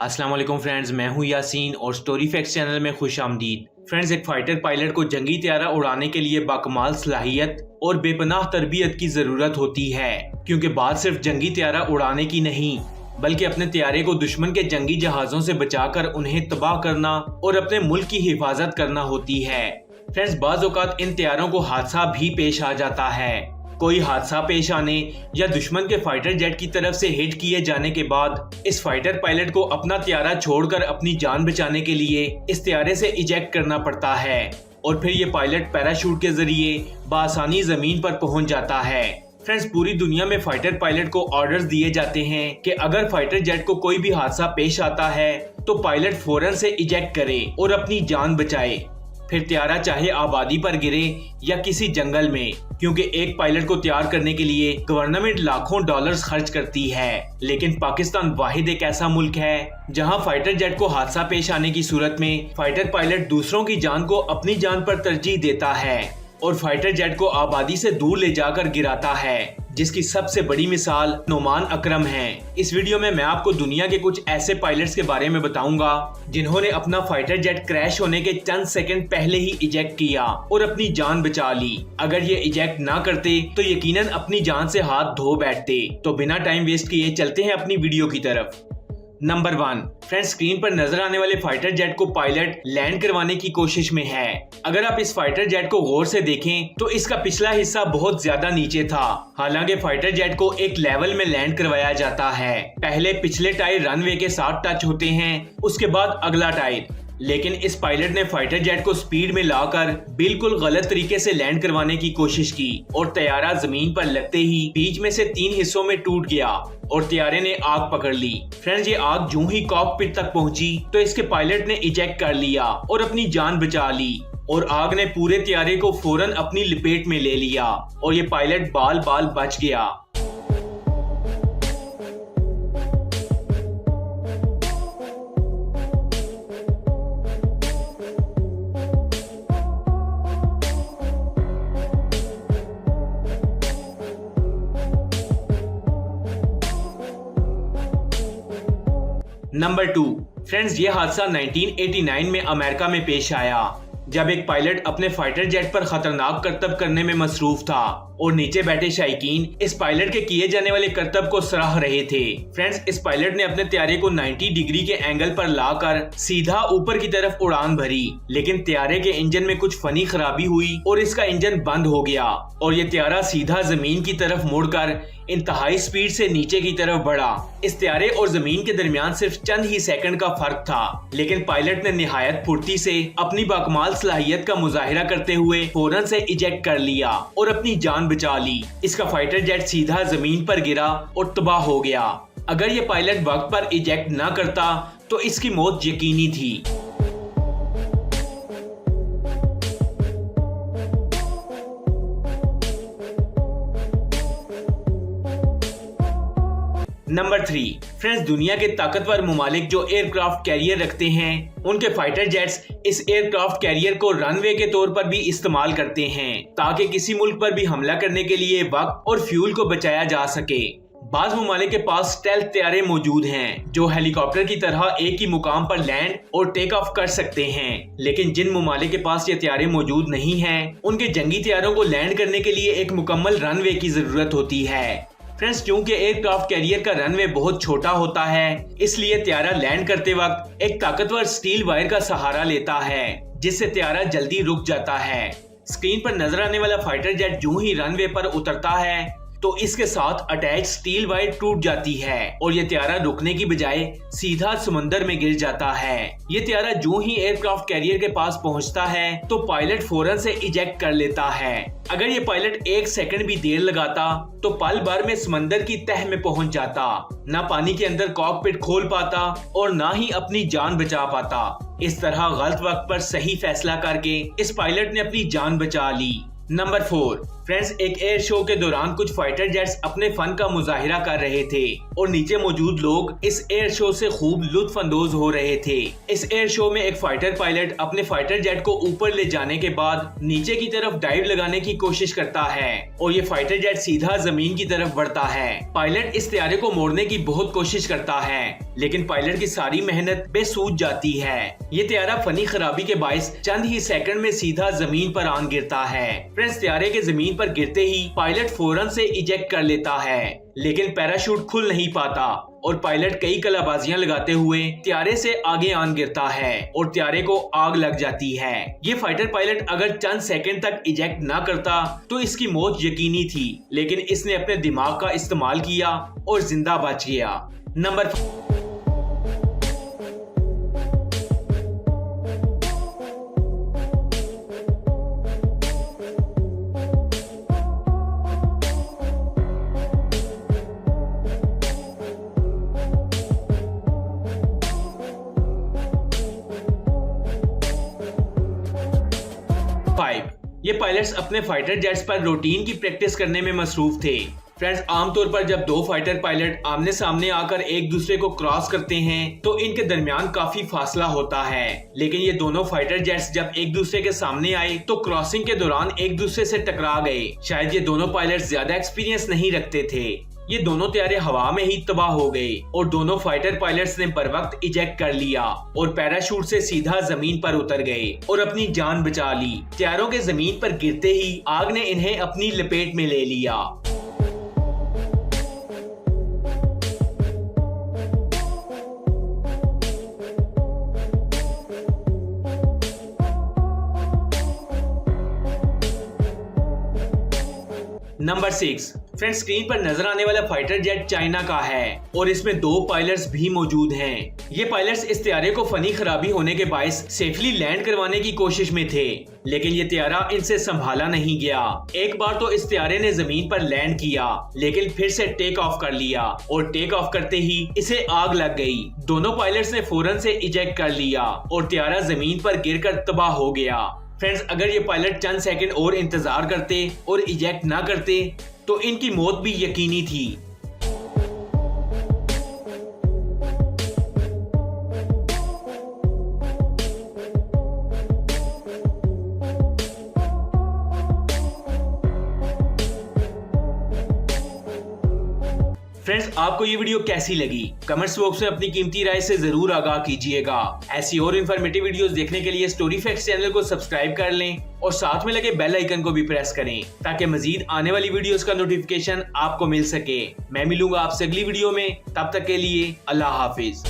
अस्सलाम वालेकुम फ्रेंड्स, मैं हूं यासीन और स्टोरी फैक्ट्स चैनल में खुश आमदीद। फ्रेंड्स, एक फाइटर पायलट को जंगी त्यारा उड़ाने के लिए बाकमाल सलाहियत और बेपनाह तरबियत की जरूरत होती है, क्योंकि बात सिर्फ जंगी त्यारा उड़ाने की नहीं बल्कि अपने त्यारे को दुश्मन के जंगी जहाजों से बचाकर उन्हें तबाह करना और अपने मुल्क की हिफाजत करना होती है। फ्रेंड्स, बाज़ औक़ात इन त्यारों को हादसा भी पेश आ जाता है। कोई हादसा पेश आने या दुश्मन के फाइटर जेट की तरफ से हिट किए जाने के बाद इस फाइटर पायलट को अपना त्यारा छोड़कर अपनी जान बचाने के लिए इस त्यारे से इजेक्ट करना पड़ता है और फिर ये पायलट पैराशूट के जरिए बआसानी जमीन पर पहुंच जाता है। फ्रेंड्स, पूरी दुनिया में फाइटर पायलट को ऑर्डर्स दिए जाते हैं कि अगर फाइटर जेट को कोई भी हादसा पेश आता है तो पायलट फौरन से इजेक्ट करे और अपनी जान बचाए, फिर त्यारा चाहे आबादी पर गिरे या किसी जंगल में, क्योंकि एक पायलट को तैयार करने के लिए गवर्नमेंट लाखों डॉलर्स खर्च करती है। लेकिन पाकिस्तान वाहिद एक ऐसा मुल्क है जहां फाइटर जेट को हादसा पेश आने की सूरत में फाइटर पायलट दूसरों की जान को अपनी जान पर तरजीह देता है और फाइटर जेट को आबादी से दूर ले जाकर गिराता है, जिसकी सबसे बड़ी मिसाल नोमान अकरम है। इस वीडियो में मैं आपको दुनिया के कुछ ऐसे पायलट्स के बारे में बताऊंगा जिन्होंने अपना फाइटर जेट क्रैश होने के चंद सेकंड पहले ही इजेक्ट किया और अपनी जान बचा ली। अगर ये इजेक्ट ना करते तो यकीनन अपनी जान से हाथ धो बैठते। तो बिना टाइम वेस्ट किए चलते हैं अपनी वीडियो की तरफ। नंबर 1, फ्रेंड्स, स्क्रीन पर नजर आने वाले फाइटर जेट को पायलट लैंड करवाने की कोशिश में है। अगर आप इस फाइटर जेट को गौर से देखें तो इसका पिछला हिस्सा बहुत ज्यादा नीचे था। हालांकि फाइटर जेट को एक लेवल में लैंड करवाया जाता है। पहले पिछले टायर रनवे के साथ टच होते हैं, उसके बाद अगला टायर। लेकिन इस पायलट ने फाइटर जेट को स्पीड में लाकर बिल्कुल गलत तरीके से लैंड करवाने की कोशिश की और तैयारा जमीन पर लगते ही बीच में से 3 हिस्सों में टूट गया और त्यारे ने आग पकड़ ली। फ्रेंड्स, ये आग जूं ही कॉकपिट तक पहुंची तो इसके पायलट ने इजेक्ट कर लिया और अपनी जान बचा ली और आग ने पूरे त्यारे को फौरन अपनी लपेट में ले लिया और ये पायलट बाल बाल बच गया। नंबर 2, फ्रेंड्स, ये हादसा 1989 में अमेरिका में पेश आया, जब एक पायलट अपने फाइटर जेट पर खतरनाक करतब करने में मसरूफ था और नीचे बैठे शायकीन इस पायलट के किए जाने वाले करतब को सराह रहे थे। फ्रेंड्स, इस पायलट ने अपने त्यारे को 90 डिग्री के एंगल पर लाकर सीधा ऊपर की तरफ उड़ान भरी, लेकिन त्यारे के इंजन में कुछ फनी खराबी हुई और इसका इंजन बंद हो गया और ये त्यारा सीधा जमीन की तरफ मुड़कर इंतहाई स्पीड से नीचे की तरफ बढ़ा। इस त्यारे और जमीन के दरमियान सिर्फ चंद ही सेकंड का फर्क था, लेकिन पायलट ने निहायत फुर्ती से अपनी बाकमाल सलाहियत का मुजाहिरा करते हुए फौरन से इजेक्ट कर लिया और अपनी जान बचा ली। इसका फाइटर जेट सीधा जमीन पर गिरा और तबाह हो गया। अगर ये पायलट वक्त पर इजेक्ट ना करता तो इसकी मौत यकीनी थी। नंबर 3, फ्रेंड्स, दुनिया के ताकतवर मुमालिक जो एयरक्राफ्ट कैरियर रखते हैं उनके फाइटर जेट्स इस एयरक्राफ्ट कैरियर को रनवे के तौर पर भी इस्तेमाल करते हैं ताकि किसी मुल्क पर भी हमला करने के लिए वक्त और फ्यूल को बचाया जा सके। बाज मुमालिक के पास स्टेल्थ त्यारे मौजूद हैं जो हेलीकॉप्टर की तरह एक ही मुकाम पर लैंड और टेक ऑफ कर सकते हैं, लेकिन जिन मुमालिक के पास ये त्यारे मौजूद नहीं हैं उनके जंगी त्यारों को लैंड करने के लिए एक मुकम्मल रनवे की जरूरत होती है। फ्रेंड्स, क्योंकि एयरक्राफ्ट कैरियर का रनवे बहुत छोटा होता है, इसलिए त्यारा लैंड करते वक्त एक ताकतवर स्टील वायर का सहारा लेता है, जिससे त्यारा जल्दी रुक जाता है। स्क्रीन पर नजर आने वाला फाइटर जेट जूं ही रनवे पर उतरता है तो इसके साथ अटैच स्टील वायर टूट जाती है और ये त्यारा रुकने की बजाय सीधा समंदर में गिर जाता है। ये त्यारा जूं ही एयरक्राफ्ट कैरियर के पास पहुंचता है तो पायलट फौरन से इजेक्ट कर लेता है। अगर ये पायलट 1 सेकंड भी देर लगाता तो पल भर में समंदर की तह में पहुंच जाता, ना पानी के अंदर कॉकपिट खोल पाता और ना ही अपनी जान बचा पाता। इस तरह गलत वक्त पर सही फैसला करके इस पायलट ने अपनी जान बचा ली। नंबर 4, फ्रेंड्स, एक एयर शो के दौरान कुछ फाइटर जेट्स अपने फन का मुजाहिरा कर रहे थे और नीचे मौजूद लोग इस एयर शो से खूब लुत्फ अंदोज हो रहे थे। इस एयर शो में एक फाइटर पायलट अपने फाइटर जेट को ऊपर ले जाने के बाद नीचे की तरफ डाइव लगाने की कोशिश करता है और ये फाइटर जेट सीधा जमीन की तरफ बढ़ता है। पायलट इस तैयारे को मोड़ने की बहुत कोशिश करता है, लेकिन पायलट की सारी मेहनत बेसूझ जाती है। ये तैयारा फनी खराबी के बायस चंद ही सेकंड में सीधा जमीन पर आन गिरता है। फ्रेंड्स, तैयारे के जमीन पर गिरते ही पायलट फौरन से इजेक्ट कर लेता है, लेकिन पैराशूट खुल नहीं पाता और पायलट कई कलाबाजियां लगाते हुए तैयारे से आगे आन गिरता है और तैयारे को आग लग जाती है। ये फाइटर पायलट अगर चंद सेकंड तक इजेक्ट ना करता तो इसकी मौत यकीनी थी, लेकिन इसने अपने दिमाग का इस्तेमाल किया और जिंदा बच गया। नंबर 5। ये पायलट्स अपने फाइटर जेट्स पर रूटीन की प्रैक्टिस करने में मसरूफ थे। फ्रेंड्स, आमतौर पर जब दो फाइटर पायलट आमने सामने आकर एक दूसरे को क्रॉस करते हैं तो इनके दरमियान काफी फासला होता है, लेकिन ये दोनों फाइटर जेट्स जब एक दूसरे के सामने आए तो क्रॉसिंग के दौरान एक दूसरे से टकरा गए। शायद ये दोनों पायलट्स ज्यादा एक्सपीरियंस नहीं रखते थे। ये दोनों तैयारे हवा में ही तबाह हो गए और दोनों फाइटर पायलट्स ने बर वक्त इजेक्ट कर लिया और पैराशूट से सीधा जमीन पर उतर गए और अपनी जान बचा ली। तैयारों के जमीन पर गिरते ही आग ने इन्हें अपनी लपेट में ले लिया। नंबर 6। फ्रेंड्स, स्क्रीन पर नजर आने वाला फाइटर जेट चाइना का है और इसमें दो पायलट्स भी मौजूद हैं। ये पायलट्स इस तैयारे को फनी खराबी होने के बायस सेफली लैंड करवाने की कोशिश में थे, लेकिन ये तैयारा इनसे संभाला नहीं गया। एक बार तो इस तैयारे ने जमीन पर लैंड किया, लेकिन फिर से टेक ऑफ कर लिया और टेक ऑफ करते ही इसे आग लग गई। दोनों पायलट्स ने फौरन से इजेक्ट कर लिया और तैयारा जमीन पर गिरकर तबाह हो गया। फ्रेंड्स, अगर ये पायलट चंद सेकंड और इंतजार करते और इजेक्ट ना करते तो इनकी मौत भी यकीनी थी। फ्रेंड्स, आपको ये वीडियो कैसी लगी? कमेंट्स बॉक्स में अपनी कीमती राय से जरूर आगाह कीजिएगा। ऐसी और इन्फॉर्मेटिव वीडियोस देखने के लिए स्टोरी फैक्ट्स चैनल को सब्सक्राइब कर लें और साथ में लगे बेल आइकन को भी प्रेस करें ताकि मजीद आने वाली वीडियोस का नोटिफिकेशन आपको मिल सके। मैं मिलूंगा आपसे अगली वीडियो में, तब तक के लिए अल्लाह हाफिज।